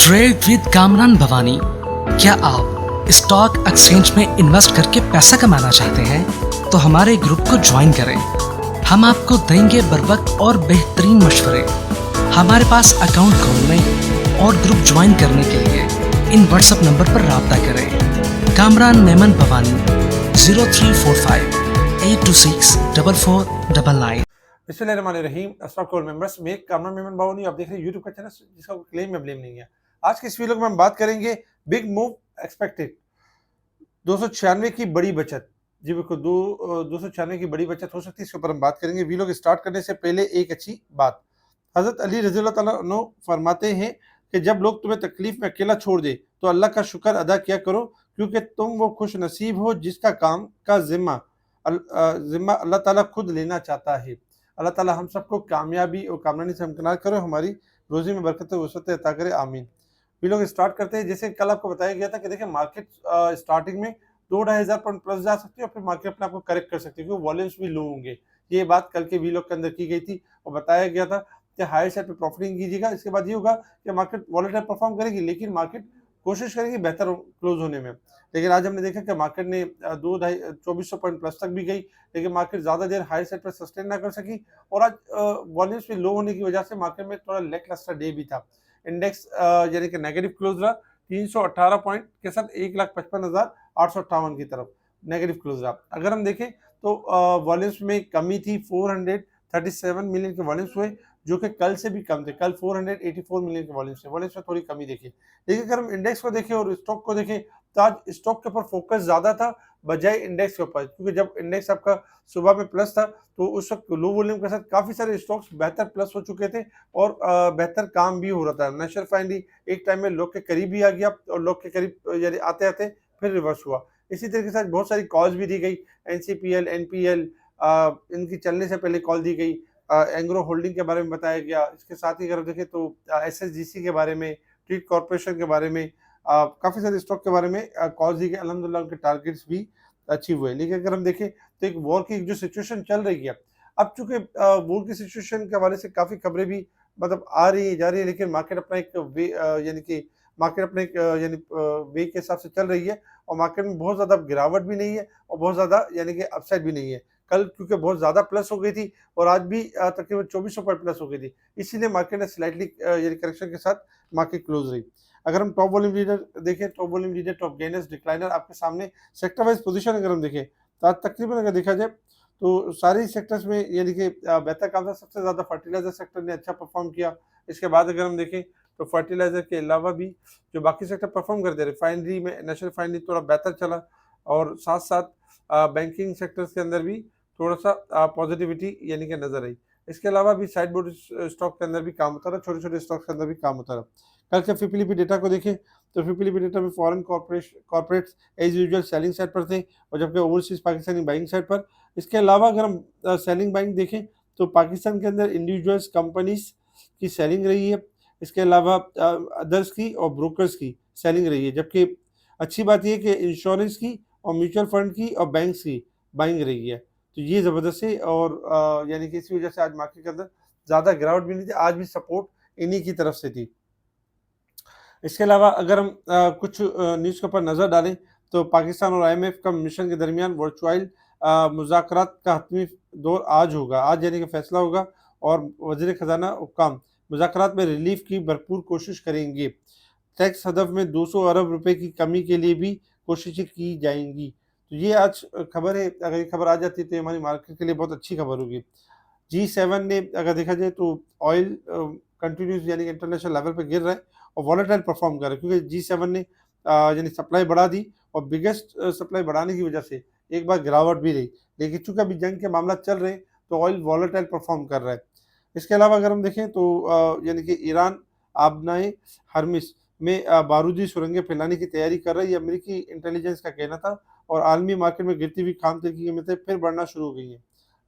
Trade with Kamran Bhavani. क्या आप stock exchange में इन्वेस्ट करके पैसा कमाना चाहते हैं तो हमारे ग्रुप को ज्वाइन करें। हम आपको देंगे बर वक्त और बेहतरीन मशवरे। हमारे पास अकाउंट खोलने और ग्रुप ज्वाइन करने के लिए इन व्हाट्सएप नंबर पर राब्ता करें। कामरान मेमन भवानी 0345 826 4499। बिस्मिल्लाहिर्रहमानिर्रहीम। अस्सलाम वालेकुम मेंबर्स, मैं कामरान मेमन बावनी, आप देख रहे हैं यूट्यूब का चैनल जिसका कोई क्लेम या ब्लेम नहीं है। आज के इस वीडियो में हम बात करेंगे बिग मूव एक्सपेक्टेड 296 की बड़ी बचत। जी बिल्कुल, 296 की बड़ी बचत हो सकती है, इसके ऊपर हम बात करेंगे। वीडियो के स्टार्ट करने से पहले एक अच्छी बात, हजरत अली रज़ी अल्लाह ताला अन्हु फरमाते हैं कि जब लोग तुम्हें तकलीफ में अकेला छोड़ दे तो अल्लाह का शुक्र अदा किया करो, क्योंकि तुम वो खुश नसीब हो जिसका काम का जिम्मा अल्लाह ताला खुद लेना चाहता है। अल्लाह ताला हम सबको कामयाबी और कामरानी से हमकिनार करो, हमारी रोजी में बरकत वसअत अता करे, आमीन। वीडियो को स्टार्ट करते हैं। जैसे कल आपको बताया गया था कि देखिए मार्केट स्टार्टिंग में 2-2.5 पॉइंट प्लस जा सकती है और फिर मार्केट अपने आपको करेक्ट कर सकती है, क्योंकि वॉल्यूम्स भी लो होंगे। ये बात कल के वीडियो के अंदर की गई थी और बताया गया था कि हायर साइड पे प्रॉफिटिंग कीजिएगा। इसके बाद ये होगा कि मार्केट वॉलेटाइल परफॉर्म करेगी, लेकिन मार्केट कोशिश करेगी बेहतर क्लोज होने में। लेकिन आज हमने देखा कि मार्केट ने 2400 पॉइंट प्लस तक भी गई, लेकिन मार्केट ज्यादा देर हाई साइड पर सस्टेन ना कर सकी और आज वॉल्यूम्स भी लो होने की वजह से मार्केट में थोड़ा लैकलस्टर डे भी था। इंडेक्स यानी कि नेगेटिव क्लोज रहा 318 पॉइंट के साथ 1,55,858 की तरफ नेगेटिव क्लोज रहा। अगर हम देखें तो वॉल्यूम्स में कमी थी, 437 मिलियन के वॉल्यूम्स हुए, जो कि कल से भी कम थे। कल 484 मिलियन के वॉल्यूम्स थे, वॉल्यूम्स में थोड़ी कमी देखी। लेकिन अगर हम इंडेक्स को देखें और स्टॉक को देखें तो आज स्टॉक के ऊपर फोकस ज्यादा था बजाय इंडेक्स के ऊपर, क्योंकि जब इंडेक्स आपका सुबह में प्लस था तो उस वक्त लो वॉल्यूम के साथ काफी सारे स्टॉक्स बेहतर प्लस हो चुके थे और बेहतर काम भी हो रहा था। नेशनल रिफाइनरी एक टाइम में लोग के करीब ही आ गया और लोग के करीब यानी आते आते फिर रिवर्स हुआ। इसी तरीके से बहुत सारी कॉल्स भी दी गई, एनसीपीएल, एनपीएल, इनकी चलने से पहले कॉल दी गई। एंग्रो होल्डिंग के बारे में बताया गया। इसके साथ ही अगर देखें तो एसएसजीसी के बारे में, ट्रीट कॉर्पोरेशन के बारे में, काफ़ी सारे स्टॉक के बारे में कॉल्स दी गई। अल्हम्दुलिल्लाह उनके टारगेट्स भी अचीव हुए। लेकिन अगर हम देखें तो एक वॉर की जो सिचुएशन चल रही है, अब चूंकि वॉर की सिचुएशन के हवाले से काफ़ी खबरें भी मतलब आ रही है जा रही है, लेकिन मार्केट अपना एक वे यानी कि मार्केट अपने एक यानी वे के हिसाब से चल रही है और मार्केट में बहुत ज़्यादा गिरावट भी नहीं है और बहुत ज़्यादा यानी कि अपसाइड भी नहीं है। कल क्योंकि बहुत ज़्यादा प्लस हो गई थी और आज भी तकरीबन 2400 पॉइंट प्लस हो गई थी, इसीलिए मार्केट ने स्लाइटली यानी करेक्शन के साथ मार्केट क्लोज रही। अगर हम टॉप वॉल्यूम लीडर देखें, top volume leader, top gainers, decliner आपके सामने। सेक्टर वाइज पोजीशन अगर हम देखें तो आज तकरीबन अगर देखा जाए तो सारी सेक्टर्स में यानी कि बेहतर काम था। सबसे ज़्यादा फर्टिलाइजर सेक्टर ने अच्छा परफॉर्म किया। इसके बाद अगर हम देखें तो फर्टिलाइजर के अलावा भी जो बाकी सेक्टर परफॉर्म करते रहे, रिफाइनरी में नेशनल रिफाइनरी थोड़ा बेहतर चला और साथ साथ बैंकिंग सेक्टर्स के अंदर भी थोड़ा सा पॉजिटिविटी यानी कि नजर आई। इसके अलावा भी साइड बोर्ड स्टॉक के अंदर भी काम होता रहा, छोटे छोटे स्टॉक के अंदर भी काम होता रहा। कल के फिपिलिपी डेटा को देखें तो फिपिलिपी डेटा में foreign corporates as usual selling side पर थे और जबकि ओवरसीज पाकिस्तानी बाइंग साइड पर। इसके अलावा अगर हम सेलिंग बाइंग देखें तो पाकिस्तान के अंदर इंडिविजुअल्स कंपनीज की सेलिंग रही है। इसके अलावा अदर्स की और ब्रोकर्स की सेलिंग रही है, जबकि अच्छी बात यह कि इंश्योरेंस की और म्यूचुअल फंड की और बैंक्स की बाइंग रही है। तो ये ज़बरदस्त है और यानी कि इसी वजह से आज मार्केट के अंदर ज़्यादा गिरावट भी नहीं थी, आज भी सपोर्ट इन्हीं की तरफ से थी। इसके अलावा अगर हम कुछ न्यूज़ के ऊपर नज़र डालें तो पाकिस्तान और आईएमएफ का मिशन के दरमियान वर्चुअल मुज़ाकरात का हतमी दौर आज होगा। आज यानी कि फैसला होगा और वज़ीर ख़जाना हुक्काम मुज़ाकरात में रिलीफ की भरपूर कोशिश करेंगे। टैक्स हदफ में 200 अरब रुपए की कमी के लिए भी कोशिशें की जाएंगी। तो ये आज खबर है। अगर ये खबर आ जाती है तो ये हमारी मार्केट के लिए बहुत अच्छी खबर होगी। G7 ने अगर देखा जाए तो ऑयल कंटिन्यूस यानी कि इंटरनेशनल लेवल पे गिर रहा है और वॉलेटाइल परफॉर्म कर रहा है, क्योंकि G7 ने यानी सप्लाई बढ़ा दी और बिगेस्ट सप्लाई बढ़ाने की वजह से एक बार गिरावट भी रही। लेकिन चूंकि अभी जंग के मामला चल रहे हैं तो ऑयल वॉलेटाइल परफॉर्म कर रहा है। इसके अलावा अगर हम देखें तो यानी कि ईरान आबनाए हरमिस में बारूदी सुरंगें फैलाने की तैयारी कर रही है, अमेरिकी इंटेलिजेंस का कहना था। और आलमी मार्केट में गिरती हुई खाम तेल की कीमतें फिर बढ़ना शुरू हो गई हैं।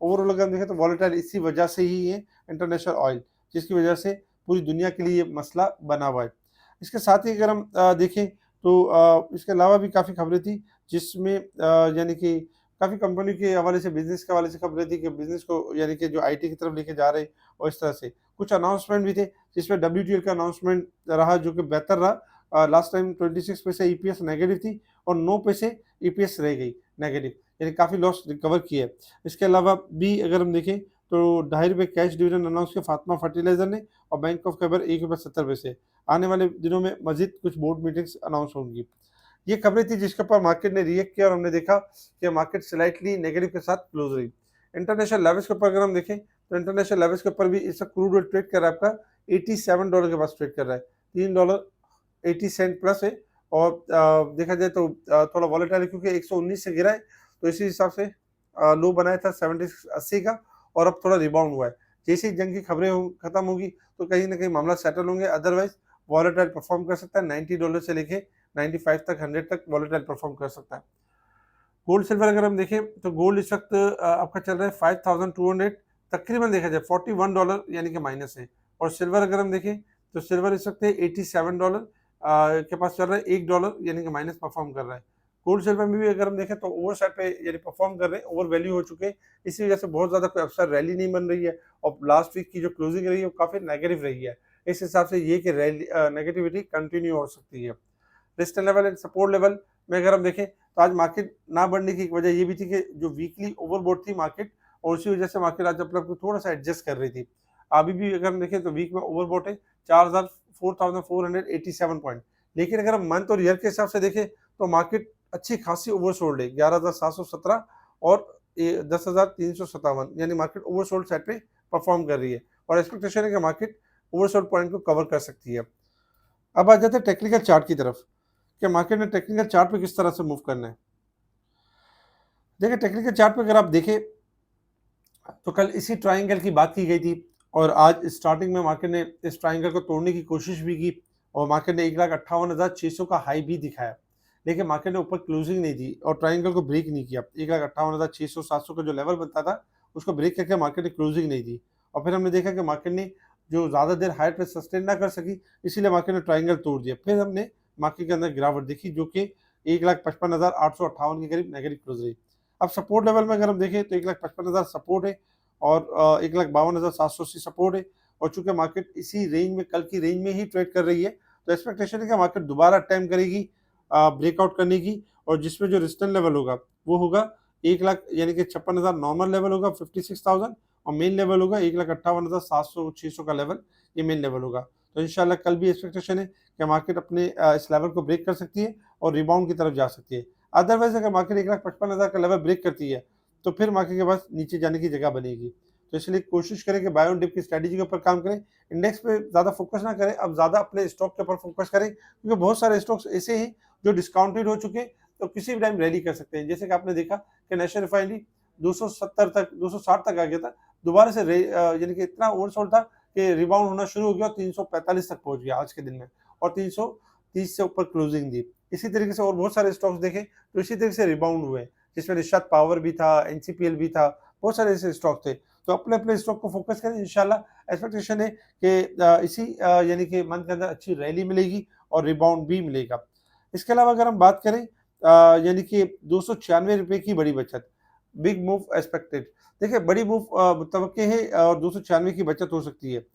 ओवरऑल अगर हम देखें तो वॉलेटाइल इसी वजह से ही है, इंटरनेशनल ऑयल, जिसकी वजह से पूरी दुनिया के लिए ये मसला बना हुआ है। इसके साथ ही अगर हम देखें तो इसके अलावा भी काफ़ी खबरें थी जिसमें यानी कि काफ़ी कंपनी के हवाले से, बिजनेस के हवाले से खबरें थी कि बिजनेस को यानी कि जो आईटी की तरफ लेके जा रहे हैं और इस तरह से कुछ अनाउंसमेंट भी थे जिसमें WTL का अनाउंसमेंट रहा जो कि बेहतर रहा। लास्ट टाइम 26 पैसे ईपीएस नेगेटिव थी और 9 पैसे ईपीएस रह गई नेगेटिव, यानी काफ़ी लॉस रिकवर किया है। इसके अलावा भी अगर हम देखें तो ₹2.5 कैश डिविडेंड अनाउंस किया फातिमा फर्टिलाइजर ने और बैंक ऑफ खैबर ₹1.70। आने वाले दिनों में मजीद कुछ बोर्ड मीटिंग्स अनाउंस होंगी। ये खबरें थी जिसके ऊपर मार्केट ने रिएक्ट किया और हमने देखा कि मार्केट स्लाइटली नेगेटिव के साथ क्लोज रही। इंटरनेशनल लेवल्स के ऊपर अगर हम देखें तो इंटरनेशनल लेवल्स के ऊपर भी इस वक्त क्रूड ऑयल ट्रेड कर रहा है आपका $87 के पास ट्रेड कर रहा है, $3.80 प्लस है। और देखा जाए तो थोड़ा वॉलेटाइल है क्योंकि 119 से गिरा है, तो इसी हिसाब से लो बनाया था 70-80 का और अब थोड़ा रिबाउंड हुआ है। जैसे ही जंग की खबरें खत्म होगी तो कहीं ना कहीं मामला सेटल होंगे, अदरवाइज वॉलेटाइल परफॉर्म कर सकता है। $90 से लेके 95 तक 100 तक वॉलेटाइल परफॉर्म कर सकता है। गोल्ड सिल्वर अगर हम देखें तो गोल्ड इस वक्त आपका चल रहा है 5200, तकरीबन देखा जाए $41 यानी कि माइनस है। और सिल्वर अगर हम देखें तो सिल्वर इस वक्त है $87 के पास चल रहा है, $1 यानी कि माइनस परफॉर्म कर रहा है। गोल्ड सिल्वर में भी अगर हम देखें तो ओवर साइड पे यानी परफॉर्म कर रहे हैं, ओवर वैल्यू हो चुके हैं, इसी वजह से बहुत ज़्यादा कोई अपसाइड रैली नहीं बन रही है और लास्ट वीक की जो क्लोजिंग रही है वो काफ़ी नेगेटिव रही है। इस हिसाब से ये कि रैली नेगेटिविटी कंटिन्यू हो सकती है। Resistance level and support level में अगर हम देखें तो आज मार्केट ना बढ़ने की एक वजह ये भी थी कि जो वीकली ओवरबॉट थी मार्केट और उसी वजह से मार्केट आज अपने आप को थोड़ा सा एडजस्ट कर रही थी। अभी भी अगर हम देखें तो वीक में ओवरबॉट है 4487 पॉइंट, लेकिन अगर हम मंथ और ईयर के हिसाब से देखें तो मार्केट अच्छी खासी ओवरसोल्ड है 11717 और 10357, यानी मार्केट ओवरसोल्ड साइड पे परफॉर्म कर रही है और एक्सपेक्टेशन है कि मार्केट ओवरसोल्ड पॉइंट को कवर कर सकती है। अब आ जाते हैं टेक्निकल चार्ट की तरफ कि मार्केट ने टेक्निकल चार्ट पे किस तरह से मूव करना है। देखिए टेक्निकल चार्ट पे अगर आप देखें तो कल इसी ट्रायंगल की बात की गई थी और आज स्टार्टिंग में मार्केट ने इस ट्रायंगल को तोड़ने की कोशिश भी की और मार्केट ने 1,58,600 का हाई भी दिखाया, लेकिन मार्केट ने ऊपर क्लोजिंग नहीं दी और ट्रायंगल को ब्रेक नहीं किया। 1,58,600 700 का जो लेवल बनता था उसको ब्रेक करके मार्केट ने क्लोजिंग नहीं दी और फिर हमने देखा कि मार्केट ने जो ज़्यादा देर हाइट पे सस्टेन ना कर सकी, इसीलिए मार्केट ने ट्रायंगल तोड़ दिया। फिर हमने मार्केट के अंदर गिरावट देखी जो कि 1,55,858 के करीब नेगेटिव क्लोज रही। अब सपोर्ट लेवल में अगर हम देखें तो 1,55,000 सपोर्ट है और 1,52,780 सपोर्ट है और चूंकि मार्केट इसी रेंज में कल की रेंज में ही ट्रेड कर रही है तो एक्सपेक्टेशन है कि मार्केट दोबारा अटेम्प्ट करेगी ब्रेकआउट करने की और जिसमें जो रेजिस्टेंस लेवल होगा वो होगा 1,00,000 यानी कि 56,000 नॉर्मल लेवल होगा 56,000 और मेन लेवल होगा 1,58,700-600 का लेवल, ये मेन लेवल होगा। तो इंशाल्लाह कल भी एक्सपेक्टेशन है कि मार्केट अपने इस लेवल को ब्रेक कर सकती है और रिबाउंड की तरफ जा सकती है। अदरवाइज अगर मार्केट 1,55,000 का लेवल ब्रेक करती है तो फिर मार्केट के पास नीचे जाने की जगह बनेगी। तो इसलिए कोशिश करें कि बाय ऑन डिप की स्ट्रैटेजी के ऊपर काम करें, इंडेक्स पे ज़्यादा फोकस ना करें, अब ज़्यादा अपने स्टॉक के ऊपर फोकस करें क्योंकि बहुत सारे स्टॉक्स ऐसे हैं जो डिस्काउंटेड हो चुके हैं तो किसी भी टाइम रैली कर सकते हैं। जैसे कि आपने देखा कि नेशनल रिफाइनरी 270 तक 260 तक आ गया था, दोबारा से यानी कि इतना ओवरसोल्ड था कि रिबाउंड होना शुरू हो गया और 345 तक पहुंच गया आज के दिन में और 330 से ऊपर क्लोजिंग दी। इसी तरीके से और बहुत सारे स्टॉक्स देखें तो इसी तरीके से रिबाउंड हुए जिसमें निशात पावर भी था, एनसीपीएल भी था, बहुत सारे ऐसे स्टॉक थे। तो अपने अपने स्टॉक को फोकस करें, इंशाल्लाह एक्सपेक्टेशन है कि इसी यानी कि मंथ के अंदर अच्छी रैली मिलेगी और रिबाउंड भी मिलेगा। इसके अलावा अगर हम बात करें यानी कि ₹296 की बड़ी बचत, बिग मूव एक्सपेक्टेड। देखिए बड़ी मूव मुतवक्के है और 296 की बचत हो सकती है।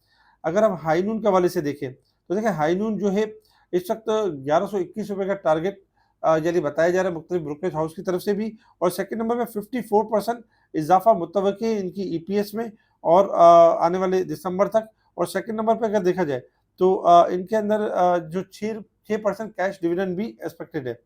अगर हम हाई नून के हवाले से देखें तो देखिए हाई नून जो है इस वक्त ₹1121 का टारगेट यानी बताया जा रहा है मुख्तलिफ ब्रोकरेज हाउस की तरफ से भी और सेकंड नंबर पे 54% इजाफा मुतवक्के है इनकी ईपीएस में और आने वाले दिसंबर तक। और सेकंड नंबर पे अगर देखा जाए तो इनके अंदर जो 6% कैश डिविडेंड भी एक्सपेक्टेड है।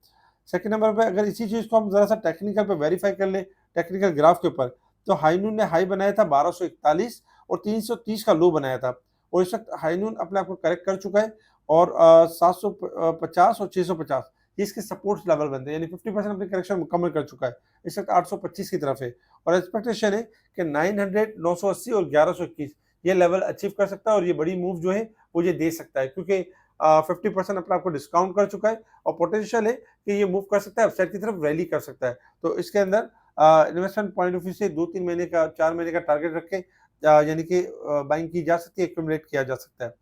सेकंड नंबर पे अगर इसी चीज़ को हम ज़रा सा टेक्निकल पे वेरीफाई कर ले टेक्निकल ग्राफ के ऊपर तो हाई नून ने हाई बनाया था 1241 और 330 का लो बनाया था और इस वक्त हाई नून अपने आप को करेक्ट कर चुका है और 750 और 650 ये इसके सपोर्ट लेवल बनते हैं, यानी 50% अपनी करेक्शन मुकम्मल कर चुका है। इस वक्त 825 की तरफ है और एक्सपेक्टेशन है कि 900 980 और 1121 ये लेवल अचीव कर सकता है और ये बड़ी मूव जो है वो ये दे सकता है क्योंकि 50% अपने आपको डिस्काउंट कर चुका है और पोटेंशियल है कि ये मूव कर सकता है, अपसाइड की तरफ रैली कर सकता है। तो इसके अंदर इन्वेस्टमेंट पॉइंट ऑफ व्यू से 2-3 महीने का 4 महीने का टारगेट रख के यानी कि बाइंग की जा सकती है, एक्यूमुलेट किया जा सकता है।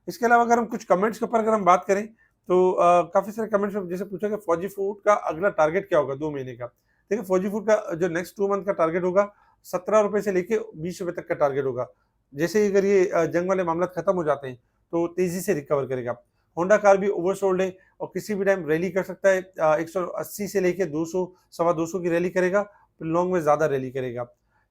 इसके अलावा अगर हम कुछ कमेंट्स के ऊपर अगर हम बात करें तो काफ़ी सारे कमेंट्स में जैसे पूछा कि फौजी फूड का अगला टारगेट क्या होगा 2 महीने का। देखिए फौजी फूड का जो नेक्स्ट 2 मंथ का टारगेट होगा ₹17 से लेके ₹20 तक का टारगेट होगा। जैसे ही अगर ये जंग वाले मामला खत्म हो जाते हैं तो तेजी से रिकवर करेगा। होंडा कार भी ओवरसोल्ड है और किसी भी टाइम रैली कर सकता है। 180 से लेके 200 सवा 200 की रैली करेगा, फिर लॉन्ग में ज़्यादा रैली करेगा।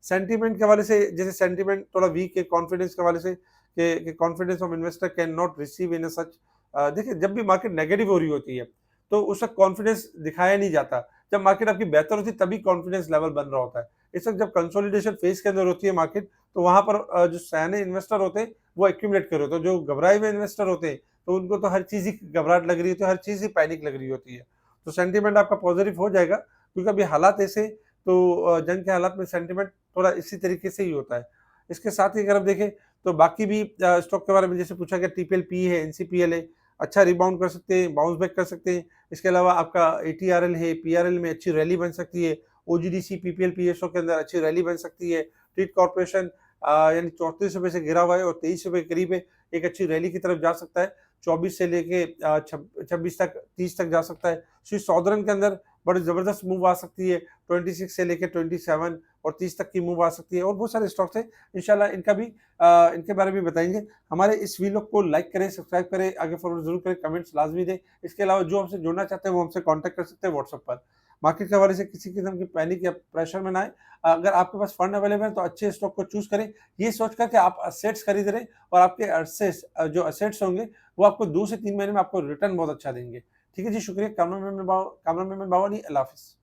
सेंटीमेंट के हवाले से, जैसे सेंटीमेंट थोड़ा वीक है, कॉन्फिडेंस के हवाले से कि confidence of investor can not receive in such. देखिए जब भी मार्केट नेगेटिव हो रही होती है तो उस वक्त कॉन्फिडेंस दिखाया नहीं जाता। जब मार्केट आपकी बेहतर होती है तभी कॉन्फिडेंस लेवल बन रहा होता है। इस वक्त जब कंसोलिडेशन फेज के अंदर होती है मार्केट, तो वहां पर जो सयाने इन्वेस्टर होते हैं वो एक्यूमुलेट कर रहे होते हैं। जो घबराए हुए इन्वेस्टर होते हैं तो उनको तो हर चीज ही घबराहट लग रही होती है, हर चीज ही पैनिक लग रही होती है। तो सेंटीमेंट आपका पॉजिटिव हो जाएगा, क्योंकि अभी हालात ऐसे, तो जंग के हालात में सेंटीमेंट थोड़ा इसी तरीके से ही होता है। इसके साथ ही अगर आप देखें तो बाकी भी स्टॉक के बारे में जैसे पूछा गया, टीपीएल पी है, एनसीपीएल है, अच्छा रिबाउंड कर सकते हैं, बाउंस बैक कर सकते हैं। इसके अलावा आपका एटीआरएल है, पीआरएल में अच्छी रैली बन सकती है। ओजीडीसी पीपीएल पीएसओ के अंदर अच्छी रैली बन सकती है। ट्रीट कॉर्पोरेशन यानी 34 रुपए से गिरा हुआ है और 23 रुपए के करीब है, एक अच्छी रैली की तरफ जा सकता है। 24 से लेके 26 तक, 30 तक जा सकता है। स्विस सॉदर्न के अंदर बड़ी जबरदस्त मूव आ सकती है, 26 से लेके 27 और 30 तक की मूव आ सकती है। और बहुत सारे स्टॉक्स हैं, इंशाल्लाह इनका भी इनके बारे में बताएंगे। हमारे इस वीडियो को लाइक करें, सब्सक्राइब करें, आगे फॉरवर्ड जरूर करें, कमेंट्स लाजमी दें। इसके अलावा जो हमसे जुड़ना चाहते हैं वो हमसे कांटेक्ट कर सकते हैं व्हाट्सएप पर। मार्केट के हवाले से किसी किस्म की पैनिक या प्रेशर में ना आए। अगर आपके पास फंड अवेलेबल है तो अच्छे स्टॉक को चूज करें, ये सोच कर कि आप असेट्स खरीद रहे हैं और आपके असेट्स जो असेट्स होंगे वो आपको 2 से 3 महीने में आपको रिटर्न बहुत अच्छा देंगे। ठीक है जी, शुक्रिया। कैमरा मैन बावानी, अल्लाह हाफिज़।